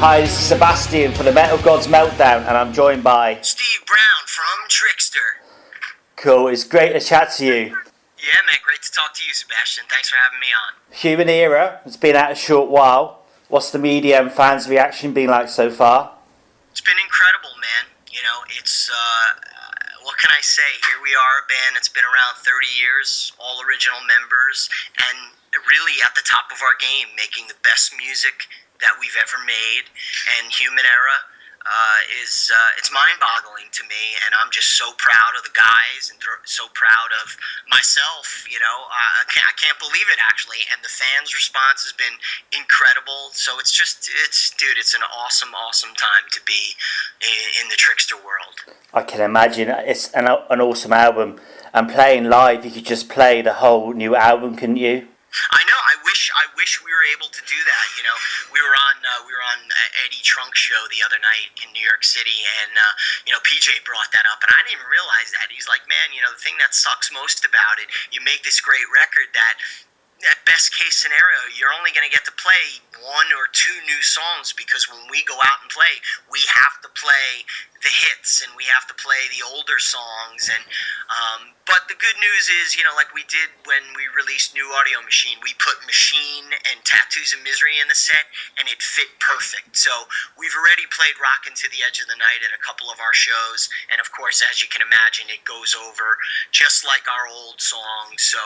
Hi, this is Sebastian for the Metal Gods Meltdown, and I'm joined by Steve Brown from Trixter. Cool, it's great to chat to you. Yeah, man, great to talk to you, Sebastian. Thanks for having me on. Human Era, it's been out a short while. What's the media and fans' reaction been like so far? It's been incredible, man. You know, it's, what can I say? Here we are, a band that's been around 30 years, all original members, and really at the top of our game, making the best music that we've ever made. And Human Era it's mind-boggling to me, and I'm just so proud of the guys and so proud of myself. You know, I can't believe it, actually. And the fans' response has been incredible. So it's an awesome time to be in the Trixter world. I can imagine. It's an awesome album. And playing live, you could just play the whole new album, couldn't you? I know. I wish we were able to do that. You know, we were on Eddie Trunk's show the other night in New York City, and you know, PJ brought that up, and I didn't even realize that. He's like, man, you know, the thing that sucks most about it, you make this great record that. At best case scenario, you're only going to get to play one or two new songs, because when we go out and play, we have to play the hits and we have to play the older songs. And but the good news is, you know, like we did when we released New Audio Machine, we put Machine and Tattoos of Misery in the set, and it fit perfect. So we've already played Rockin' to the Edge of the Night at a couple of our shows, and of course, as you can imagine, it goes over just like our old songs. So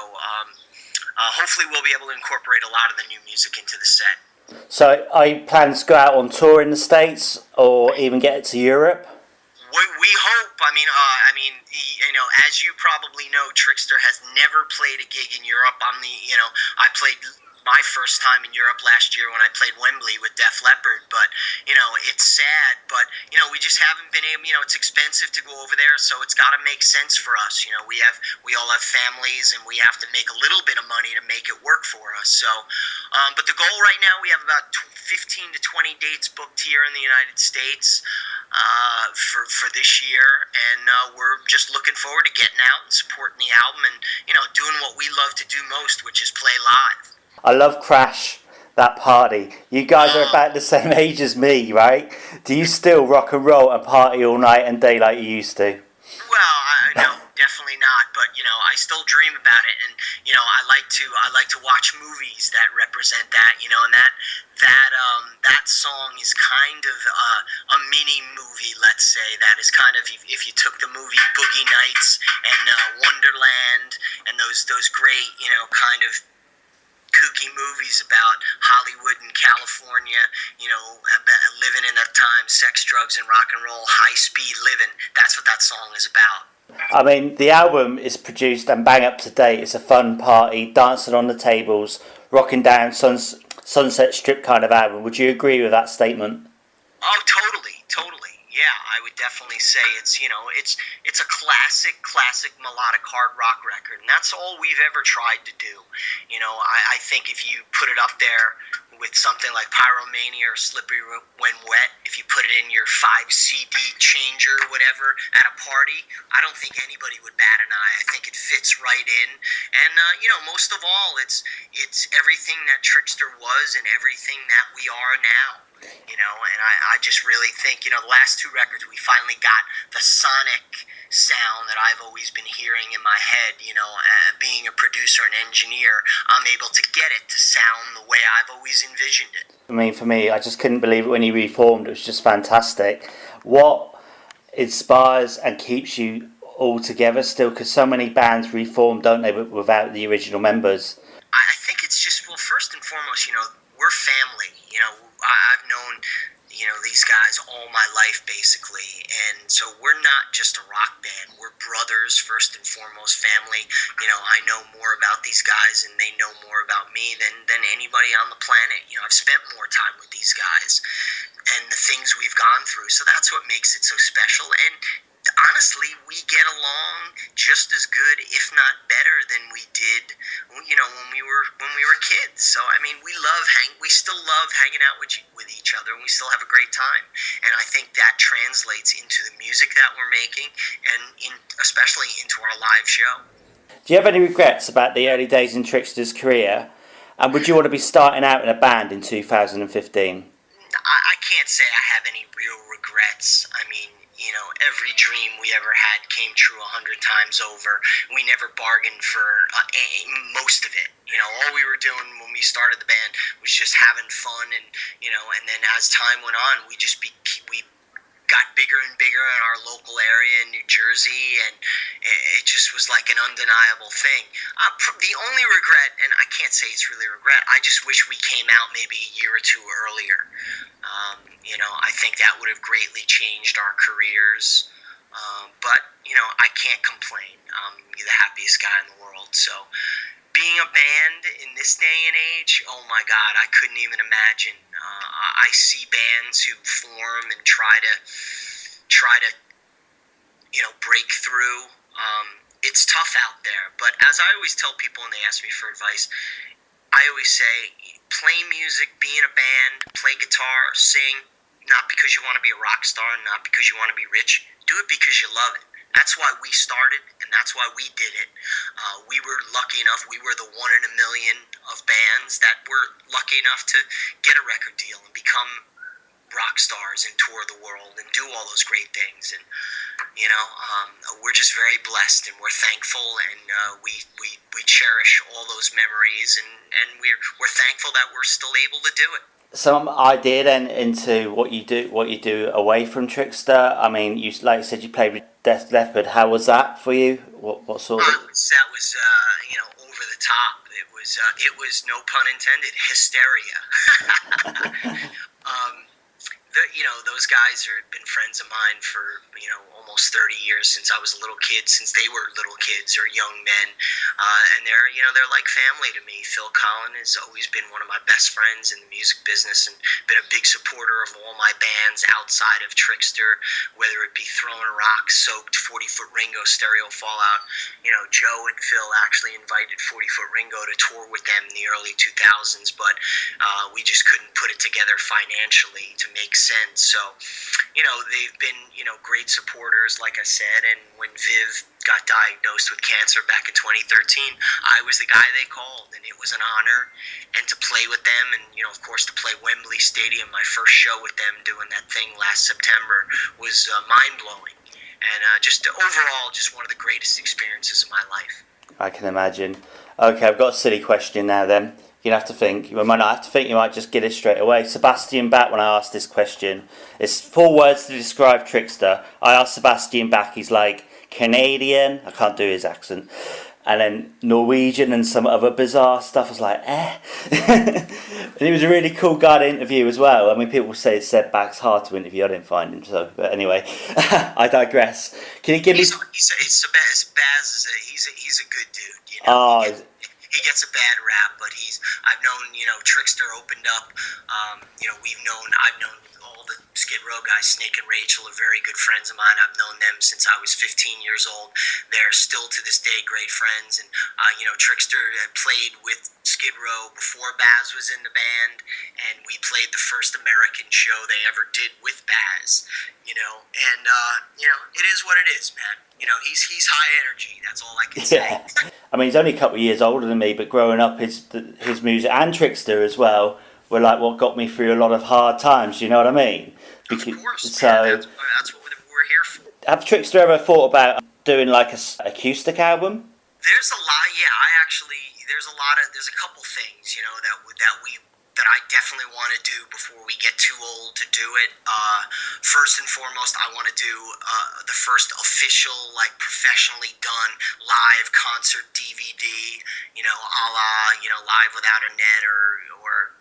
hopefully we'll be able to incorporate a lot of the new music into the set. So are you planning to go out on tour in the States or even get it to Europe? We hope. I mean, you know, as you probably know, Trixter has never played a gig in Europe. I played my first time in Europe last year when I played Wembley with Def Leppard, but, you know, it's sad, but, you know, we just haven't been able, you know, it's expensive to go over there, so it's got to make sense for us. You know, we all have families, and we have to make a little bit of money to make it work for us. So, but the goal right now, we have about 15 to 20 dates booked here in the United States for this year, and we're just looking forward to getting out and supporting the album and, you know, doing what we love to do most, which is play live. I love Crash, that party. You guys are about the same age as me, right? Do you still rock and roll and party all night and day like you used to? Well, no, definitely not. But, you know, I still dream about it, and, you know, I like to watch movies that represent that. You know, and that song is kind of a mini movie, let's say. That is kind of, if you took the movie Boogie Nights and Wonderland and those great, you know, kind of kooky movies about Hollywood and California, you know, living in that time, sex, drugs, and rock and roll, high-speed living. That's what that song is about. I mean, the album is produced and bang up to date. It's a fun party, dancing on the tables, rocking down Sunset Strip kind of album. Would you agree with that statement? Oh, totally. Yeah, I would definitely say it's a classic melodic hard rock record, and that's all we've ever tried to do. You know, I think if you put it up there with something like Pyromania or Slippery When Wet, if you put it in your 5 CD changer or whatever at a party, I don't think anybody would bat an eye. I think it fits right in, and you know, most of all, it's everything that Trixter was and everything that we are now. You know, and I just really think, you know, the last 2 records, we finally got the sonic sound that I've always been hearing in my head. You know, being a producer and engineer, I'm able to get it to sound the way I've always envisioned it. I mean, for me, I just couldn't believe it when you reformed. It was just fantastic. What inspires and keeps you all together still? Because so many bands reform, don't they, without the original members? I think it's just, well, first and foremost, you know, we're family. You know, I've known, you know, these guys all my life, basically, and so we're not just a rock band. We're brothers, first and foremost, family. You know, I know more about these guys, and they know more about me than anybody on the planet. You know, I've spent more time with these guys and the things we've gone through, so that's what makes it so special. And honestly, we get along just as good, if not better, than we did, you know, when we were kids. So I mean, we still love hanging out with each other, and we still have a great time. And I think that translates into the music that we're making, and especially into our live show. Do you have any regrets about the early days in Trixter's career? And would you want to be starting out in a band in 2015? I can't say I have any real regrets. I mean, you know, every dream we ever had came true 100 times over. We never bargained for most of it. You know, all we were doing when we started the band was just having fun, and you know, and then as time went on, we got bigger and bigger in our local area in New Jersey, and it just was like an undeniable thing. The only regret, and I can't say it's really a regret, I just wish we came out maybe a year or two earlier. You know, I think that would have greatly changed our careers. But, you know, I can't complain. I'm the happiest guy in the world. So being a band in this day and age, oh my God, I couldn't even imagine. I see bands who form and try to, you know, break through. It's tough out there. But as I always tell people when they ask me for advice, I always say, play music, be in a band, play guitar, sing, not because you want to be a rock star, not because you want to be rich. Do it because you love it. That's why we started, and that's why we did it. We were lucky enough, we were the one in a million of bands that were lucky enough to get a record deal and become rock stars and tour the world and do all those great things. And, you know, we're just very blessed, and we're thankful, and we cherish all those memories, and we're thankful that we're still able to do it. Some idea then into what you do away from Trixter. I mean, you like you said, you played with Def Leppard. How was that for you? What sort of? That was you know, over the top. It was no pun intended, hysteria. You know, those guys have been friends of mine for, you know, almost 30 years, since I was a little kid, since they were little kids or young men. And they're, you know, they're like family to me. Phil Collin has always been one of my best friends in the music business and been a big supporter of all my bands outside of Trixter, whether it be Throwing a Rock, Soaked, 40-Foot Ringo, Stereo Fallout. You know, Joe and Phil actually invited 40-Foot Ringo to tour with them in the early 2000s, but we just couldn't put it together financially to make sense. So, you know, they've been, you know, great supporters, like I said, and when Viv got diagnosed with cancer back in 2013, I was the guy they called, and it was an honor. And to play with them, and, you know, of course, to play Wembley Stadium, my first show with them doing that thing last September, was mind-blowing. And just overall, just one of the greatest experiences of my life. I can imagine. Okay, I've got a silly question now then. You have to think. You might not have to think. You might just get it straight away. Sebastian Bach, when I asked this question, it's 4 words to describe Trixter. I asked Sebastian Bach. He's like Canadian. I can't do his accent. And then Norwegian and some other bizarre stuff. I was like, And he was a really cool guy to interview as well. I mean, people say Seb Bach's hard to interview. I didn't find him, so. But anyway, I digress. Can you give me? Baz he's a good dude. You know. He gets a bad rap, but I've known, you know, Trixter opened up. You know, I've known all the Skid Row guys. Snake and Rachel are very good friends of mine. I've known them since I was 15 years old. They're still to this day great friends. And, you know, Trixter had played with Skid Row before Baz was in the band, and we played the first American show they ever did with Baz, you know. And, you know, it is what it is, man. You know, he's high energy. That's all I can say. I mean, he's only a couple of years older than me, but growing up, his music and Trixter as well were like what got me through a lot of hard times. You know what I mean? Of course. So that's what we're here for. Have Trixter ever thought about doing like a acoustic album? There's a lot. Yeah, there's a couple things, you know, that I definitely want to do before we get too old to do it. First and foremost, I want to do the first official, like, professionally done live concert DVD, you know, a la, you know, Live Without a Net or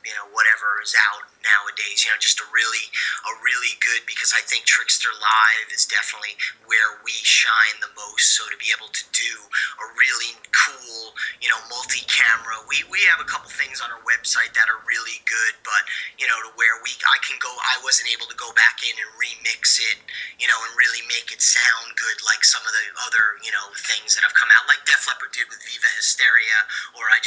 you know, whatever is out nowadays, you know, just a really good, because I think Trixter Live is definitely where we shine the most. So to be able to do a really cool, you know, multi-camera, we have a couple things on our website that are really good, but, you know, to where I wasn't able to go back in and remix it, you know, and really make it sound good like some of the other, you know, things that have come out, like Def Leppard did with Viva Hysteria, or I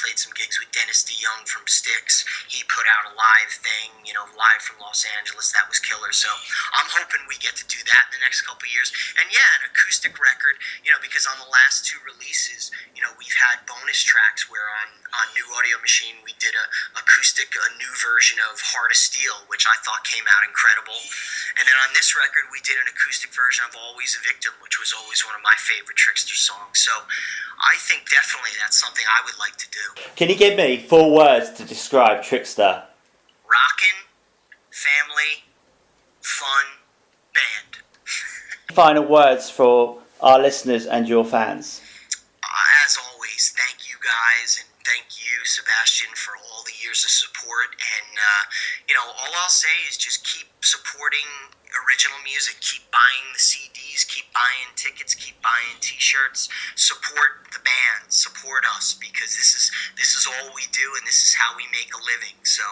played some gigs with Dennis DeYoung from Styx. He put out a live thing, you know, live from Los Angeles. That was killer. So I'm hoping we get to do that in the next couple of years. And yeah, an acoustic record, you know, because on the last 2 releases, you know, we've had bonus tracks where on New Audio Machine we did a a new version of Heart of Steel, which I thought came out incredible. And then on this record, we did an acoustic version of Always a Victim, which was always one of my favorite Trixter songs. So I think definitely that's something I would like to do. Can you give me 4 words to describe Trixter? Rockin', family, fun, band. Final words for our listeners and your fans. As always, thank you guys, and thank you, Sebastian, for all the years of support. And, all I'll say is just keep supporting original music. Keep buying the CDs, keep buying tickets, keep buying T-shirts. Support the band, support us, because this is all we do, and this is how we make a living. So,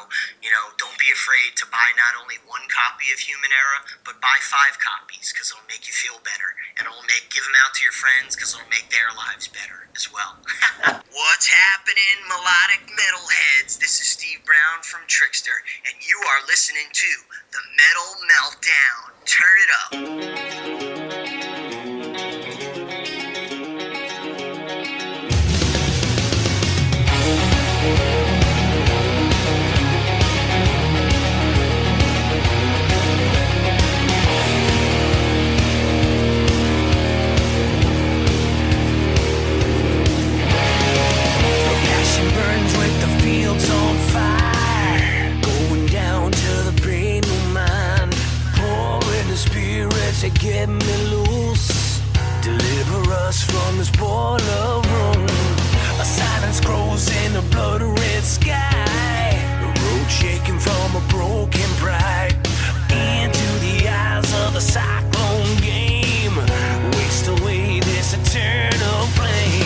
don't be afraid to buy not only 1 copy of Human Era, but buy 5 copies, because it'll make you feel better, and give them out to your friends, because it'll make their lives better as well. What's happening, melodic metalheads? This is Steve Brown from Trixter, and you are listening to the Metal Meltdown. Turn it up. Get me loose, deliver us from this boiler room. A silence grows in the blood-red sky, the road shaking from a broken pride. Into the eyes of the cyclone game, waste away this eternal flame.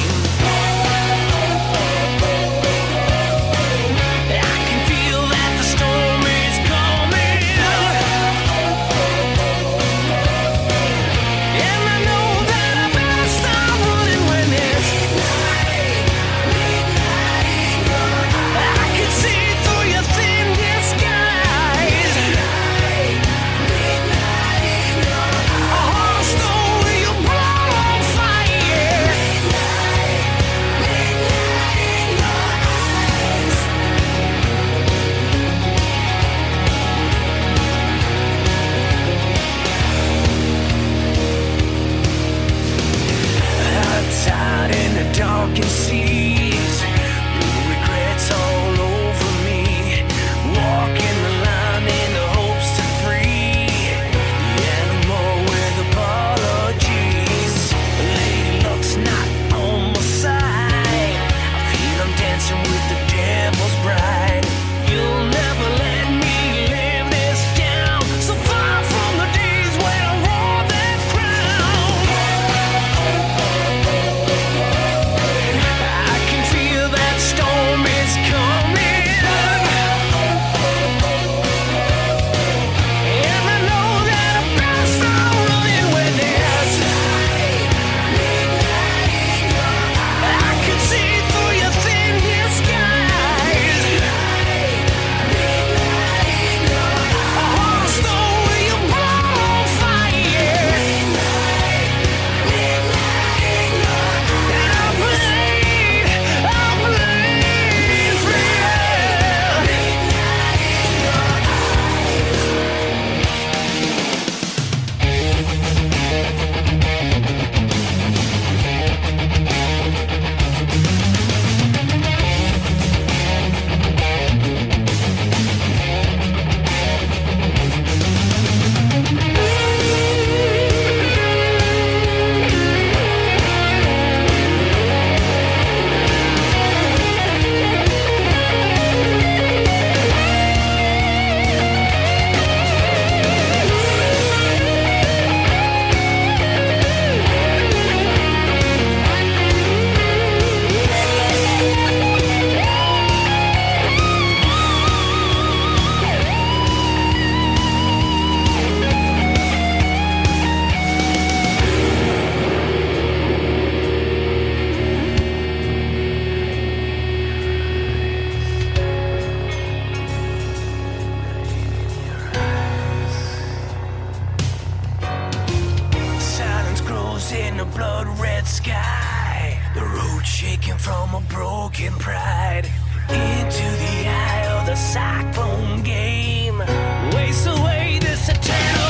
Dark seas, regrets all over me. Walking the line in the hopes to free the animal with apologies. The lady looks not on my side. I feel I'm dancing with the devil's bride. You'll never let me live this down. So far from the days when I wore that crown. Storm is coming, and I know that I better start running when there's light. I can see through your thin disguise. A heart stone with your blood on fire. And I played in the blood-red sky, the road shaking from a broken pride. Into the eye of the cyclone game. Waste away this eternal